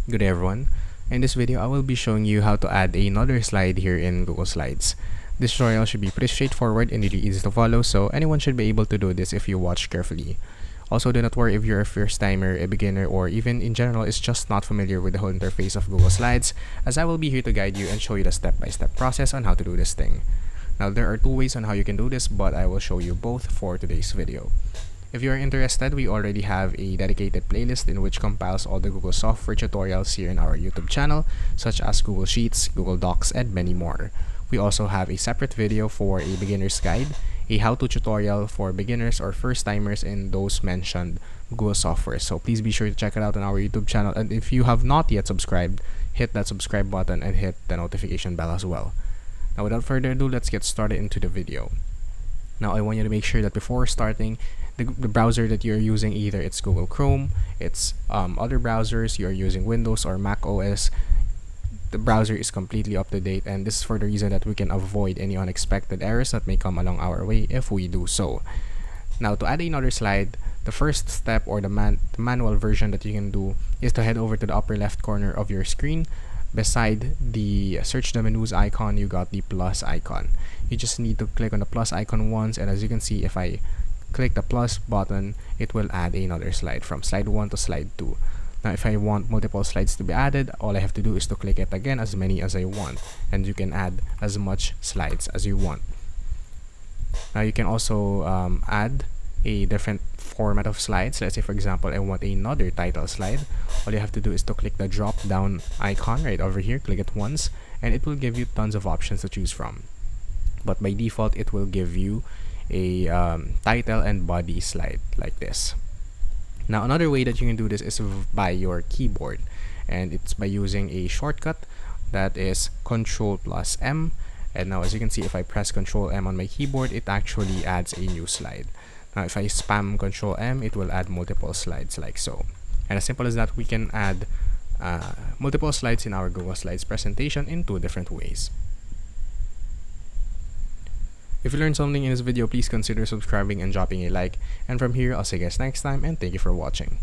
Good day everyone. In this video, I will be showing you how to add another slide here in Google Slides. This tutorial should be pretty straightforward and really easy to follow, so anyone should be able to do this if you watch carefully. Also, do not worry if you're a first timer, a beginner, or even in general is just not familiar with the whole interface of Google Slides, as I will be here to guide you and show you the step-by-step process on how to do this thing. Now, there are two ways on how you can do this, but I will show you both for today's video. If you are interested, we already have a dedicated playlist in which compiles all the Google software tutorials here in our YouTube channel, such as Google Sheets, Google Docs, and many more. We also have a separate video for a beginner's guide, a how-to tutorial for beginners or first-timers in those mentioned Google software. So please be sure to check it out on our YouTube channel, and if you have not yet subscribed, hit that subscribe button and hit the notification bell as well. Now without further ado, let's get started into the video. Now I want you to make sure that before starting, the browser that you're using, either it's Google Chrome, it's other browsers, you're using Windows or Mac OS, the browser is completely up to date, and this is for the reason that we can avoid any unexpected errors that may come along our way if we do so. Now to add another slide, the first step or the manual version that you can do is to head over to the upper left corner of your screen. Beside the search the menus icon, you got the plus icon. You just need to click on the plus icon once, and as you can see, if I click the plus button, it will add another slide from slide 1 to slide 2. Now if I want multiple slides to be added, all I have to do is to click it again, as many as I want, and you can add as much slides as you want. Now you can also add a different format of slides. Let's say for example I want another title slide. All you have to do is to click the drop down icon right over here, click it once, and it will give you tons of options to choose from. But by default, it will give you a title and body slide like this. Now another way that you can do this is by your keyboard, and it's by using a shortcut that is Ctrl+M. And now as you can see, if I press Ctrl+M on my keyboard, it actually adds a new slide. Now if I spam Ctrl+M, it will add multiple slides like so. And as simple as that, we can add multiple slides in our Google Slides presentation in two different ways. If you learned something in this video, please consider subscribing and dropping a like. And from here, I'll see you guys next time, and thank you for watching.